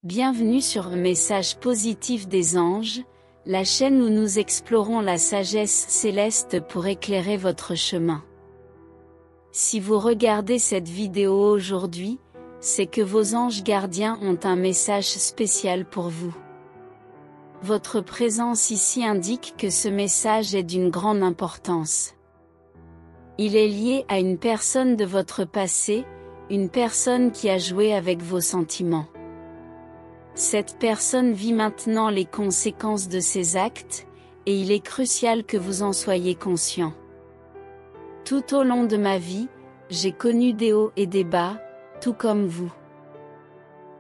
Bienvenue sur le message positif des anges, la chaîne où nous explorons la sagesse céleste pour éclairer votre chemin. Si vous regardez cette vidéo aujourd'hui, c'est que vos anges gardiens ont un message spécial pour vous. Votre présence ici indique que ce message est d'une grande importance. Il est lié à une personne de votre passé, une personne qui a joué avec vos sentiments. Cette personne vit maintenant les conséquences de ses actes, et il est crucial que vous en soyez conscient. Tout au long de ma vie, j'ai connu des hauts et des bas, tout comme vous.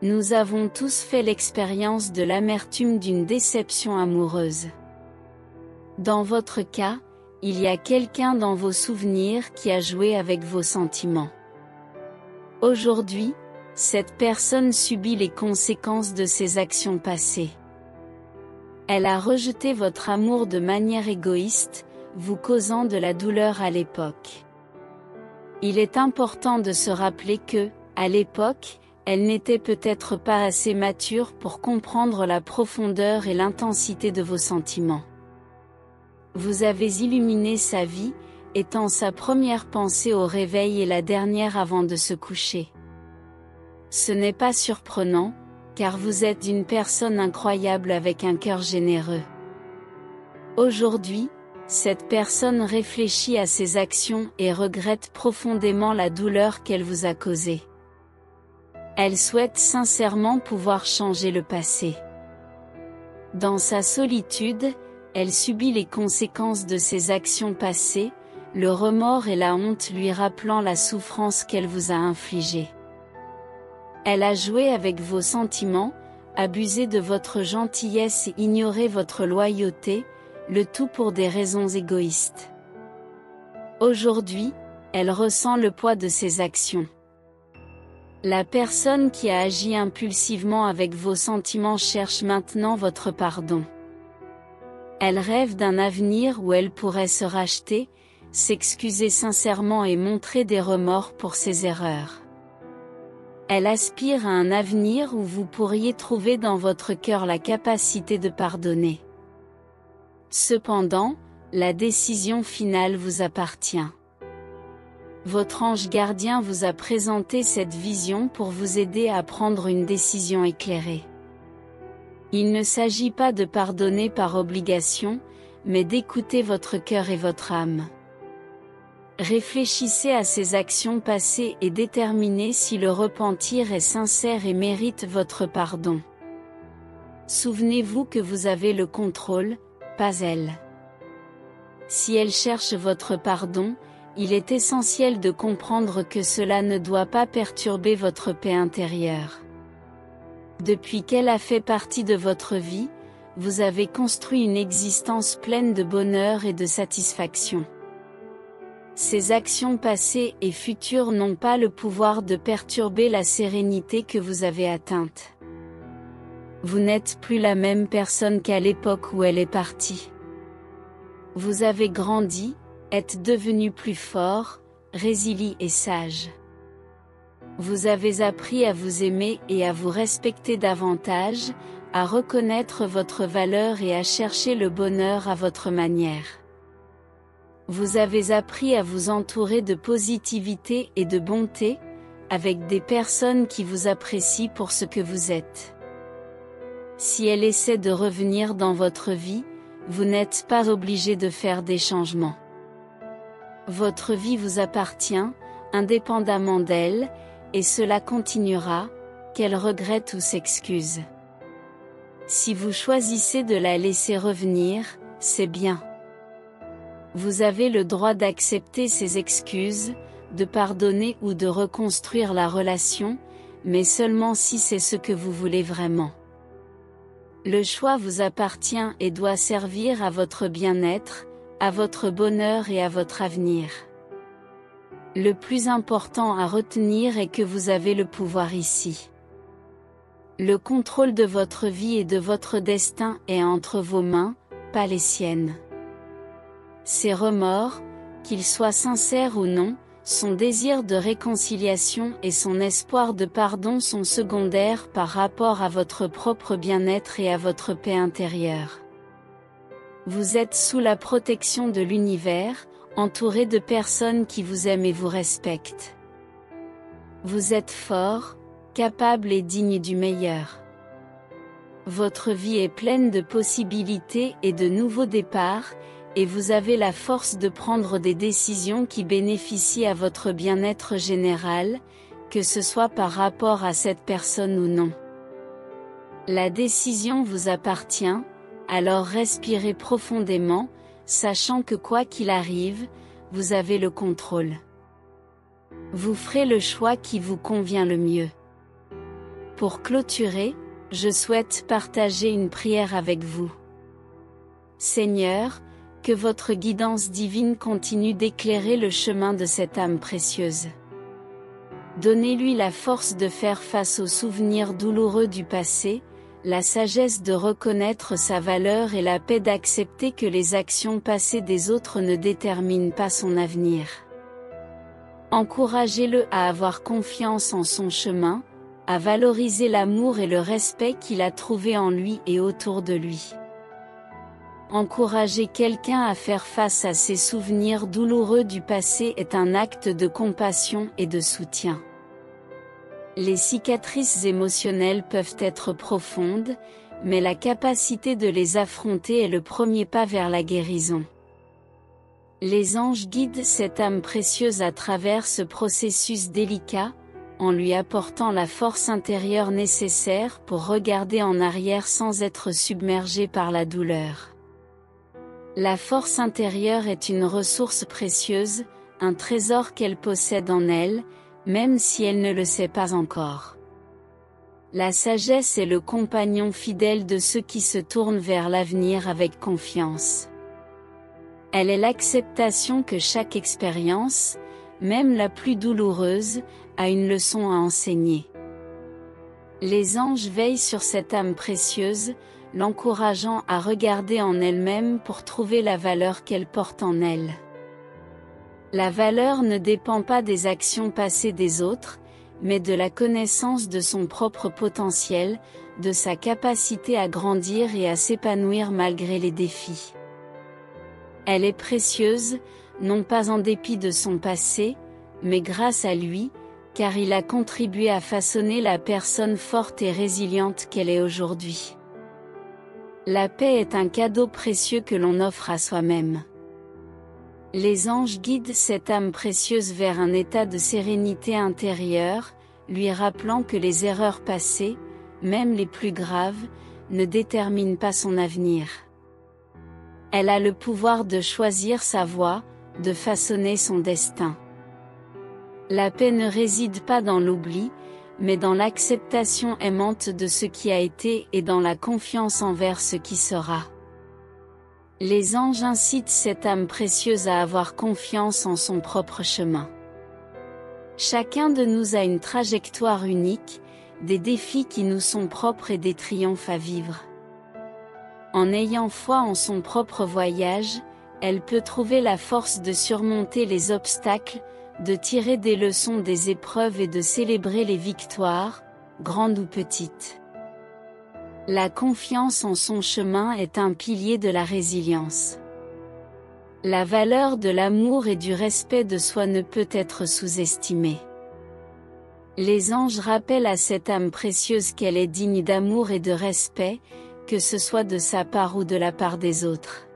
Nous avons tous fait l'expérience de l'amertume d'une déception amoureuse. Dans votre cas, il y a quelqu'un dans vos souvenirs qui a joué avec vos sentiments. Aujourd'hui, cette personne subit les conséquences de ses actions passées. Elle a rejeté votre amour de manière égoïste, vous causant de la douleur à l'époque. Il est important de se rappeler que, à l'époque, elle n'était peut-être pas assez mature pour comprendre la profondeur et l'intensité de vos sentiments. Vous avez illuminé sa vie, étant sa première pensée au réveil et la dernière avant de se coucher. Ce n'est pas surprenant, car vous êtes une personne incroyable avec un cœur généreux. Aujourd'hui, cette personne réfléchit à ses actions et regrette profondément la douleur qu'elle vous a causée. Elle souhaite sincèrement pouvoir changer le passé. Dans sa solitude, elle subit les conséquences de ses actions passées, le remords et la honte lui rappelant la souffrance qu'elle vous a infligée. Elle a joué avec vos sentiments, abusé de votre gentillesse et ignoré votre loyauté, le tout pour des raisons égoïstes. Aujourd'hui, elle ressent le poids de ses actions. La personne qui a agi impulsivement avec vos sentiments cherche maintenant votre pardon. Elle rêve d'un avenir où elle pourrait se racheter, s'excuser sincèrement et montrer des remords pour ses erreurs. Elle aspire à un avenir où vous pourriez trouver dans votre cœur la capacité de pardonner. Cependant, la décision finale vous appartient. Votre ange gardien vous a présenté cette vision pour vous aider à prendre une décision éclairée. Il ne s'agit pas de pardonner par obligation, mais d'écouter votre cœur et votre âme. Réfléchissez à ces actions passées et déterminez si le repentir est sincère et mérite votre pardon. Souvenez-vous que vous avez le contrôle, pas elle. Si elle cherche votre pardon, il est essentiel de comprendre que cela ne doit pas perturber votre paix intérieure. Depuis qu'elle a fait partie de votre vie, vous avez construit une existence pleine de bonheur et de satisfaction. Ces actions passées et futures n'ont pas le pouvoir de perturber la sérénité que vous avez atteinte. Vous n'êtes plus la même personne qu'à l'époque où elle est partie. Vous avez grandi, êtes devenu plus fort, résilient et sage. Vous avez appris à vous aimer et à vous respecter davantage, à reconnaître votre valeur et à chercher le bonheur à votre manière. Vous avez appris à vous entourer de positivité et de bonté, avec des personnes qui vous apprécient pour ce que vous êtes. Si elle essaie de revenir dans votre vie, vous n'êtes pas obligé de faire des changements. Votre vie vous appartient, indépendamment d'elle, et cela continuera, qu'elle regrette ou s'excuse. Si vous choisissez de la laisser revenir, c'est bien. Vous avez le droit d'accepter ses excuses, de pardonner ou de reconstruire la relation, mais seulement si c'est ce que vous voulez vraiment. Le choix vous appartient et doit servir à votre bien-être, à votre bonheur et à votre avenir. Le plus important à retenir est que vous avez le pouvoir ici. Le contrôle de votre vie et de votre destin est entre vos mains, pas les siennes. Ces remords, qu'ils soient sincères ou non, son désir de réconciliation et son espoir de pardon sont secondaires par rapport à votre propre bien-être et à votre paix intérieure. Vous êtes sous la protection de l'univers, entouré de personnes qui vous aiment et vous respectent. Vous êtes fort, capable et digne du meilleur. Votre vie est pleine de possibilités et de nouveaux départs, et vous avez la force de prendre des décisions qui bénéficient à votre bien-être général, que ce soit par rapport à cette personne ou non. La décision vous appartient, alors respirez profondément, sachant que quoi qu'il arrive, vous avez le contrôle. Vous ferez le choix qui vous convient le mieux. Pour clôturer, je souhaite partager une prière avec vous. Seigneur, que votre guidance divine continue d'éclairer le chemin de cette âme précieuse. Donnez-lui la force de faire face aux souvenirs douloureux du passé, la sagesse de reconnaître sa valeur et la paix d'accepter que les actions passées des autres ne déterminent pas son avenir. Encouragez-le à avoir confiance en son chemin, à valoriser l'amour et le respect qu'il a trouvé en lui et autour de lui. Encourager quelqu'un à faire face à ses souvenirs douloureux du passé est un acte de compassion et de soutien. Les cicatrices émotionnelles peuvent être profondes, mais la capacité de les affronter est le premier pas vers la guérison. Les anges guident cette âme précieuse à travers ce processus délicat, en lui apportant la force intérieure nécessaire pour regarder en arrière sans être submergé par la douleur. La force intérieure est une ressource précieuse, un trésor qu'elle possède en elle, même si elle ne le sait pas encore. La sagesse est le compagnon fidèle de ceux qui se tournent vers l'avenir avec confiance. Elle est l'acceptation que chaque expérience, même la plus douloureuse, a une leçon à enseigner. Les anges veillent sur cette âme précieuse, l'encourageant à regarder en elle-même pour trouver la valeur qu'elle porte en elle. La valeur ne dépend pas des actions passées des autres, mais de la connaissance de son propre potentiel, de sa capacité à grandir et à s'épanouir malgré les défis. Elle est précieuse, non pas en dépit de son passé, mais grâce à lui, car il a contribué à façonner la personne forte et résiliente qu'elle est aujourd'hui. La paix est un cadeau précieux que l'on offre à soi-même. Les anges guident cette âme précieuse vers un état de sérénité intérieure, lui rappelant que les erreurs passées, même les plus graves, ne déterminent pas son avenir. Elle a le pouvoir de choisir sa voie, de façonner son destin. La paix ne réside pas dans l'oubli, mais dans l'acceptation aimante de ce qui a été et dans la confiance envers ce qui sera. Les anges incitent cette âme précieuse à avoir confiance en son propre chemin. Chacun de nous a une trajectoire unique, des défis qui nous sont propres et des triomphes à vivre. En ayant foi en son propre voyage, elle peut trouver la force de surmonter les obstacles, de tirer des leçons des épreuves et de célébrer les victoires, grandes ou petites. La confiance en son chemin est un pilier de la résilience. La valeur de l'amour et du respect de soi ne peut être sous-estimée. Les anges rappellent à cette âme précieuse qu'elle est digne d'amour et de respect, que ce soit de sa part ou de la part des autres.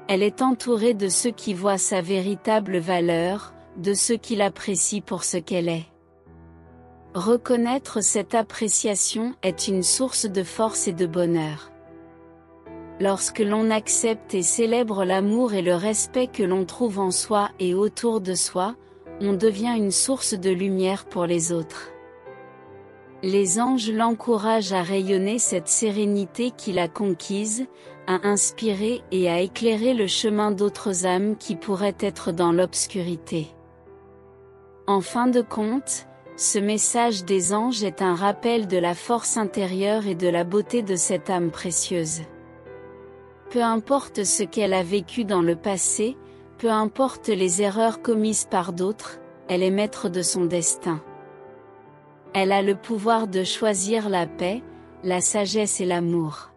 Elle est entourée de ceux qui voient sa véritable valeur, de ceux qui l'apprécient pour ce qu'elle est. Reconnaître cette appréciation est une source de force et de bonheur. Lorsque l'on accepte et célèbre l'amour et le respect que l'on trouve en soi et autour de soi, on devient une source de lumière pour les autres. Les anges l'encouragent à rayonner cette sérénité qu'il a conquise, à inspirer et à éclairer le chemin d'autres âmes qui pourraient être dans l'obscurité. En fin de compte, ce message des anges est un rappel de la force intérieure et de la beauté de cette âme précieuse. Peu importe ce qu'elle a vécu dans le passé, peu importe les erreurs commises par d'autres, elle est maître de son destin. Elle a le pouvoir de choisir la paix, la sagesse et l'amour.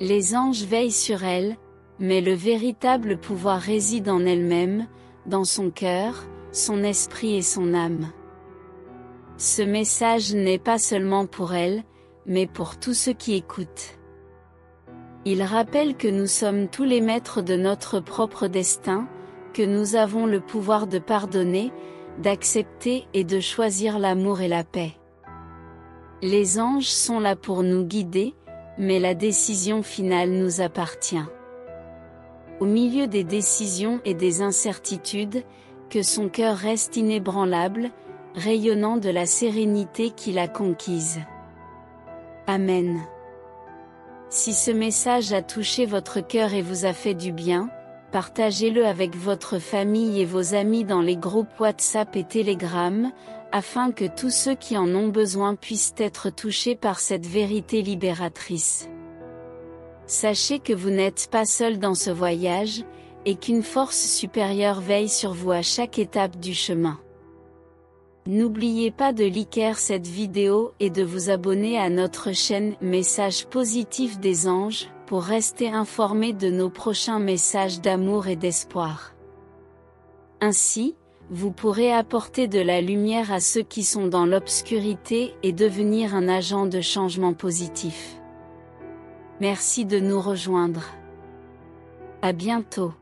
Les anges veillent sur elle, mais le véritable pouvoir réside en elle-même, dans son cœur, son esprit et son âme. Ce message n'est pas seulement pour elle, mais pour tous ceux qui écoutent. Il rappelle que nous sommes tous les maîtres de notre propre destin, que nous avons le pouvoir de pardonner, d'accepter et de choisir l'amour et la paix. Les anges sont là pour nous guider, mais la décision finale nous appartient. Au milieu des décisions et des incertitudes, que son cœur reste inébranlable, rayonnant de la sérénité qu'il a conquise. Amen. Si ce message a touché votre cœur et vous a fait du bien, partagez-le avec votre famille et vos amis dans les groupes WhatsApp et Telegram, afin que tous ceux qui en ont besoin puissent être touchés par cette vérité libératrice. Sachez que vous n'êtes pas seul dans ce voyage, et qu'une force supérieure veille sur vous à chaque étape du chemin. N'oubliez pas de liker cette vidéo et de vous abonner à notre chaîne Messages positifs des anges, pour rester informé de nos prochains messages d'amour et d'espoir. Ainsi, vous pourrez apporter de la lumière à ceux qui sont dans l'obscurité et devenir un agent de changement positif. Merci de nous rejoindre. À bientôt.